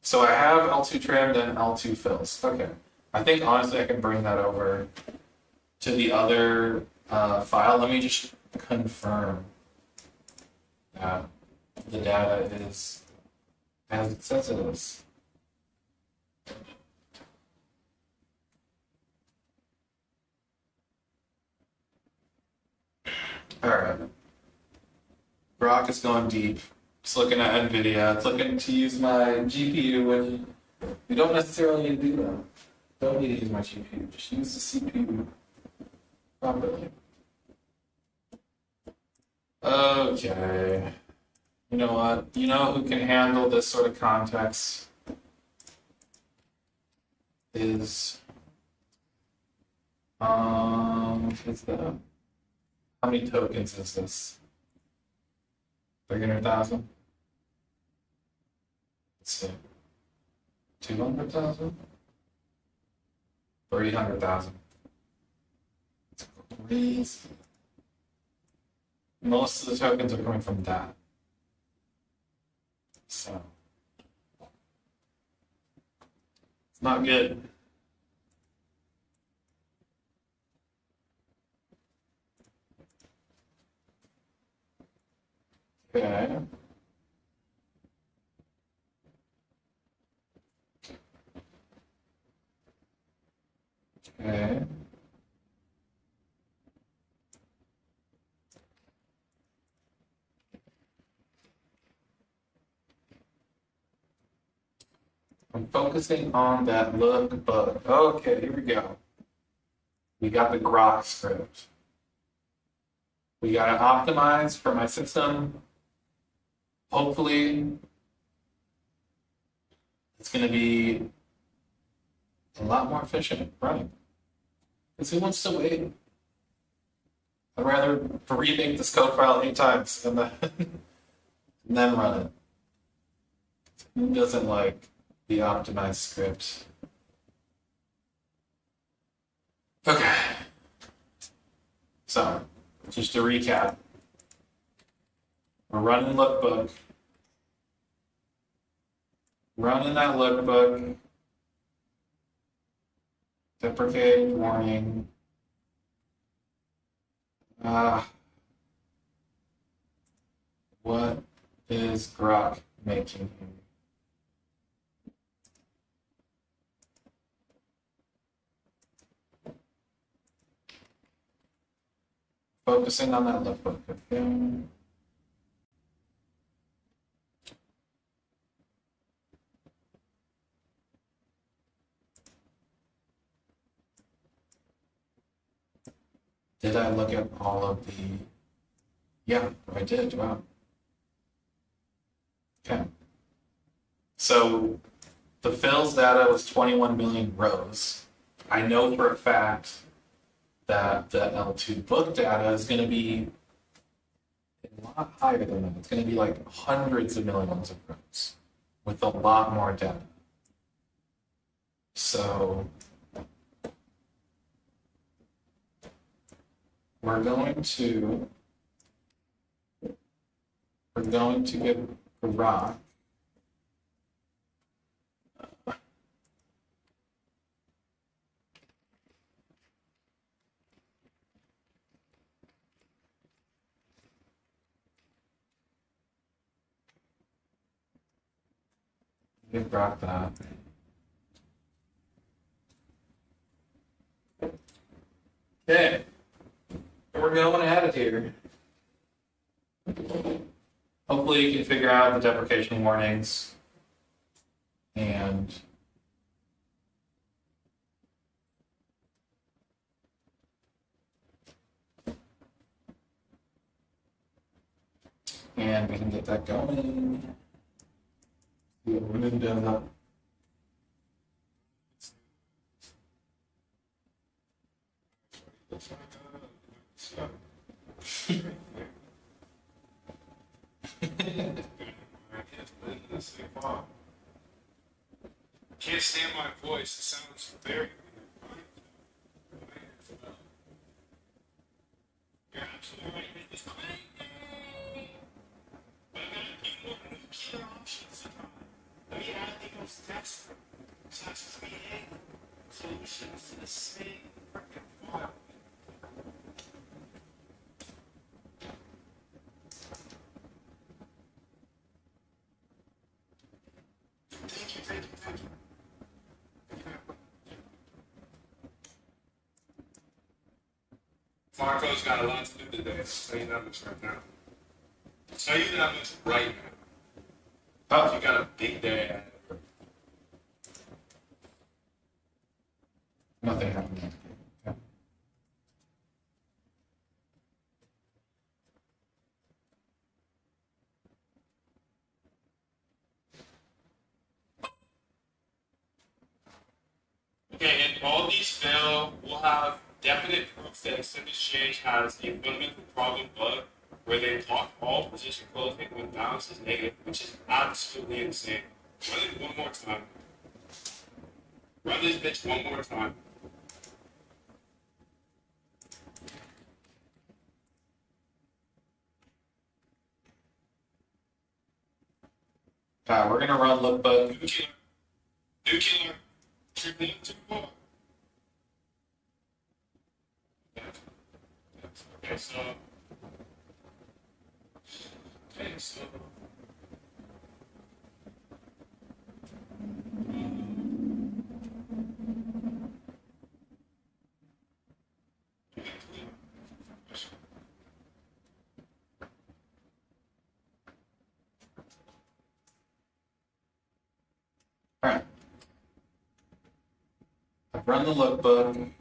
So I have L2 trimmed and L2 fills. Okay. I think honestly I can bring that over to the other file. Let me just confirm that the data is as it says it is. All right. Grok is going deep. It's looking at NVIDIA. It's looking to use my GPU, which you don't necessarily need to do that. Don't need to use my GPU. Just use the CPU properly. Okay. You know what? You know who can handle this sort of context is what's that? How many tokens is this? 300,000? Let's see. 200,000? 300,000. It's crazy. Most of the tokens are coming from that. So it's not good. Okay. Okay. I'm focusing on that lookbook. Okay, here we go. We got the Grok script. We got to optimize for my system. Hopefully, it's going to be a lot more efficient running. Because who wants to wait? I'd rather remake this code file 8 times and then run it. Who doesn't like the optimized script? Okay. So, just to recap, we're running lookbook. Running that lookbook. Deprecate warning. What is Grok making here? Focusing on that lookbook. Okay. Did I look at all of the? Yeah, I did. Wow. Okay. So the fills data was 21 million rows. I know for a fact that the L2 book data is going to be a lot higher than that. It's going to be like hundreds of millions of rows with a lot more data. So we're going to give Grok We've got that. Okay. We're going at it here. Hopefully you can figure out the deprecation warnings and we can get that going. See what we're doing that. Can't stand my voice. It sounds very. You're absolutely right. It's crazy. But I gotta give more nuclear options to try. Let me add those text such create solutions to the same freaking file. Thank you. Marco's got a lot to do today. I'll tell you that much right now. I'll tell you that much right now. You got a big day ahead. Nothing happened. Okay. Okay, and all these fail, we'll have definite proof that extended exchange has a fundamental problem bug where they block all position closing when balance is negative, which is absolutely insane. Run it one more time. Run this bitch one more time. We're gonna run lookbook. Nuclear. Tripling to what? Okay, so. All right. I've run the lookbook.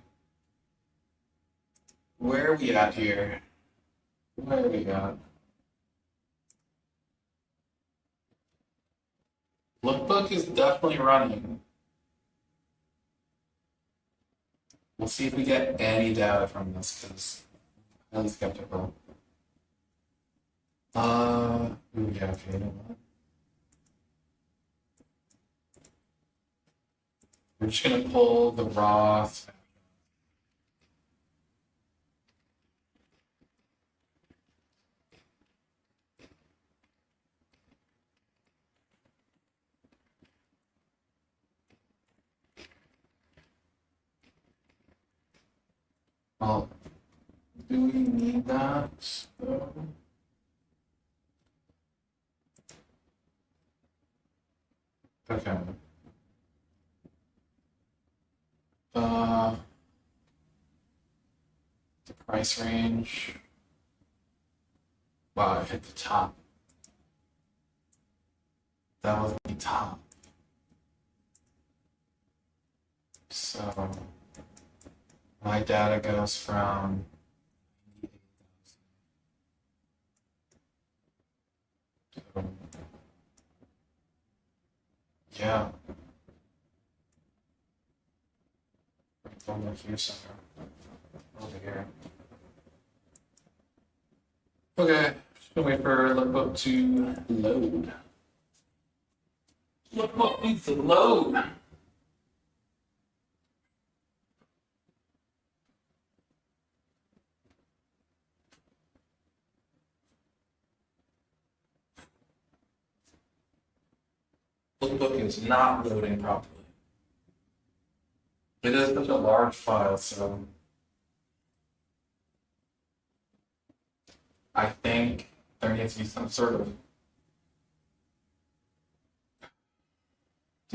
Where are we at here? Where are we at? Lookbook is definitely running. We'll see if we get any data from this, because I'm highly skeptical. Ooh, yeah, okay, you know what? We're just gonna pull the raw. Well, do we need that? though? Okay. The price range. Wow, I hit the top. That was the top. So my data goes from 98,000. Yeah. Over here somewhere. Over here. Okay, just gonna wait for lookbook to load. Lookbook needs to load. Lookbook is not loading properly. It is such a large file, so I think there needs to be some sort of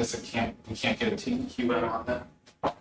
Guess we can't get a TQM on that.